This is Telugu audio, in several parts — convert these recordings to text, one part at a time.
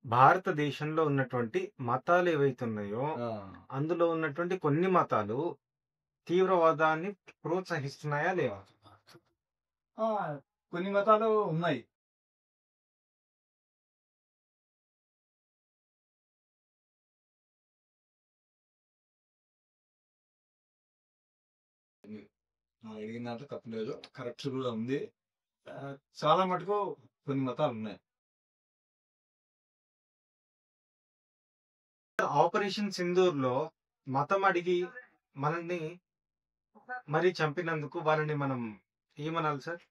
భారతదేశంలో ఉన్నటువంటి మతాలు ఏవైతే ఉన్నాయో, ఆ! అందులో ఉన్నటువంటి కొన్ని మతాలు తీవ్రవాదాన్ని ప్రోత్సహిస్తున్నాయా లేవా? ఆ! కొన్ని మతాలు ఉన్నాయి. అడిగిన దాంట్లో తప్పు లేదు. కరెక్ట్ కూడా ఉంది. చాలా మటుకు కొన్ని మతాలున్నాయి. ఆపరేషన్ సింధూర్‌లో మతం అడిగి మనల్ని మరీ చంపినందుకు వాళ్ళని మనం ఏమనాలి సార్?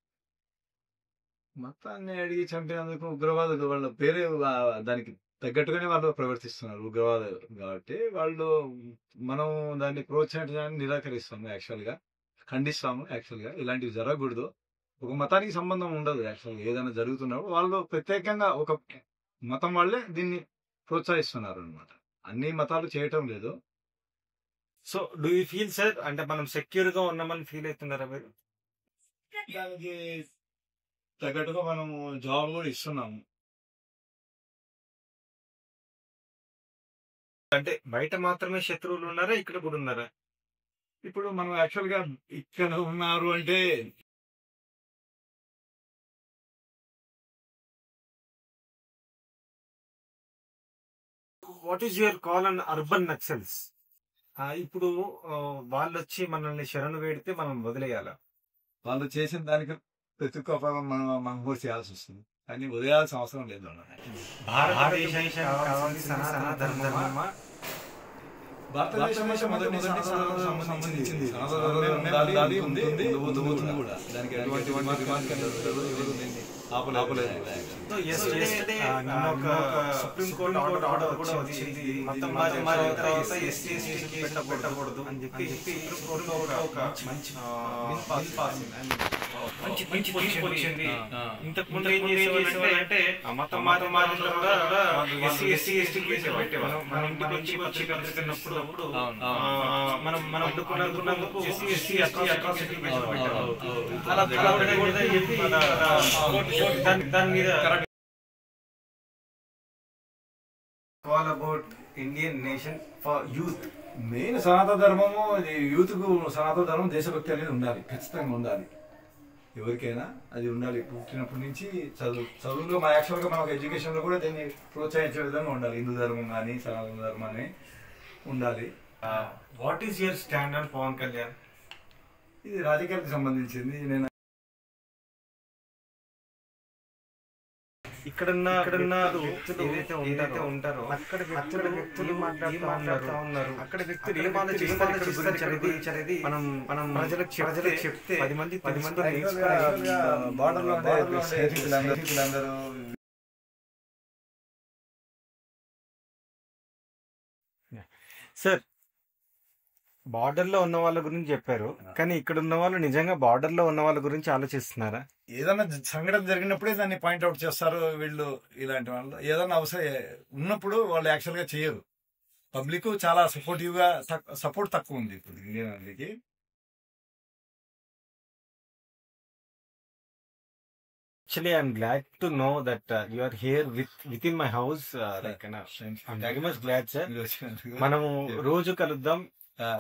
మతాన్ని అడిగి చంపినందుకు ఉగ్రవాదులు వాళ్ళ పేరే దానికి తగ్గట్టుగానే వాళ్ళు ప్రవర్తిస్తున్నారు. ఉగ్రవాదులు కాబట్టి వాళ్ళు మనం దాన్ని ప్రోత్సహించడానికి నిరాకరిస్తాము యాక్చువల్‌గా. ఖండిస్తాము యాక్చువల్‌గా. ఇలాంటివి జరగకూడదు. ఒక మతానికి సంబంధం ఉండదు యాక్చువల్‌గా. ఏదైనా జరుగుతున్నప్పుడు వాళ్ళు ప్రత్యేకంగా ఒక మతం వాళ్ళే దీన్ని ప్రోత్సహిస్తున్నారనమాట. అన్ని మతాలు చేయటం లేదు. So, do you feel sir అంటే మనం సెక్యూర్‌గా ఉన్నామని ఫీల్ అవుతున్నారా మీరు? దానికి తగ్గట్టుగా మనము జాబ్ కూడా ఇస్తున్నాము. అంటే బయట మాత్రమే శత్రువులు ఉన్నారా? ఇక్కడ కూడా ఉన్నారా? ఇప్పుడు మనం యాక్చువల్‌గా ఇక్కడ ఉన్నారు అంటే what is your call on urban Naxals? ఇప్పుడు వాళ్ళొచ్చి మనల్ని శరణు వేడితే మనం వదిలేయాలా? వాళ్ళు చేసిన దానికి ప్రతి ఒక్క పదం మనం కూడా చేయాల్సి వస్తుంది. కానీ వదిలేయాల్సిన అవసరం లేదు వాళ్ళని. భారతదేశానికి కావాల్సిన సనాతన ధర్మమా? భారతదేశం మొదటి సంబంధించింది సనాతన ధర్మమే ఉండాలి, ఉంది, ఉండబోతుంది కూడా. దానికి ఎటువంటి ఎవరు దీన్ని ఆపలేదు. సో yesterday నిన్న ఒక సుప్రీం కోర్ట్ ఆర్డర్ కూడా వచ్చింది. మతం మారిన తర్వాత ఎస్సీ ఎస్టీకి పెట్టకూడదు అని చెప్పి సుప్రీం కోర్టులో ఒక మంచి బిల్ పాస్ మంచి తీర్పు వచ్చింది. ఇంతకు ముందు ఏం చేసేవాళ్ళంటే మతం మారిన తర్వాత ఎస్సీ ఎస్టీకి పెట్టేవాళ్ళు. మన ఇంటికి వచ్చి కలుసుకున్నప్పుడు మనం అడ్డుకున్నందుకు ఎస్సీ ఎస్టీ అట్రాసిటీ పెట్టేవాళ్ళు. అలా పెట్టకూడదని చెప్పి దాని మీద call about Indian nation for youth. Main సనాతన ధర్మము యూత్ కు సనాతన ధర్మం దేశభక్తి అనేది ఉండాలి, ఖచ్చితంగా ఉండాలి. ఎవరికైనా అది ఉండాలి. పుట్టినప్పటి నుంచి చదువులో మన యాక్చువల్గా మనకు ఎడ్యుకేషన్లో కూడా దీన్ని ప్రోత్సహించే విధంగా ఉండాలి. హిందూ ధర్మం కానీ సనాతన ధర్మాన్ని ఉండాలి. What is your stand on Pawan Kalyan? ఇది రాజకీయాలకు సంబంధించింది. నేను ఇక్కడున్న వ్యక్తులు ఏదైతే ఉంటారో అక్కడ వ్యక్తులు మాట్లాడుతూ ఉన్నారు. అక్కడ వ్యక్తులు ఏం ఆలోచిస్తారు మనం ప్రజలకు చెప్తే 10 మంది బార్డర్లో అందరూ సార్ బార్డర్ లో ఉన్న వాళ్ళ గురించి చెప్పారు, కానీ ఇక్కడ ఉన్న వాళ్ళు నిజంగా బార్డర్ లో ఉన్న వాళ్ళ గురించి ఆలోచిస్తున్నారా? ఏదైనా సంఘటన జరిగినప్పుడే దాన్ని పాయింట్అవుట్ చేస్తారు వీళ్ళు. ఇలాంటి వాళ్ళు ఏదైనా అవసరం ఉన్నప్పుడు వాళ్ళు యాక్చువల్ గా చేయరు. పబ్లిక్ చాలా సపోర్టివ్ గా సపోర్ట్ తక్కువ ఉంది ఇప్పుడు ఇండియన్ ఆర్మీకి. Actually, I'm glad to know that you are here within my house. I'm very much glad, sir. మనము రోజు కలుద్దాం.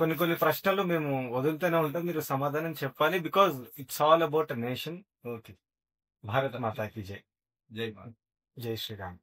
కొన్ని ప్రశ్నలు మేము వదులుతూనే ఉంటాం, మీరు సమాధానం చెప్పాలి. Because it's all about a nation. Okay. Bharat మాతాకి జై. జై జై శ్రీరామ్.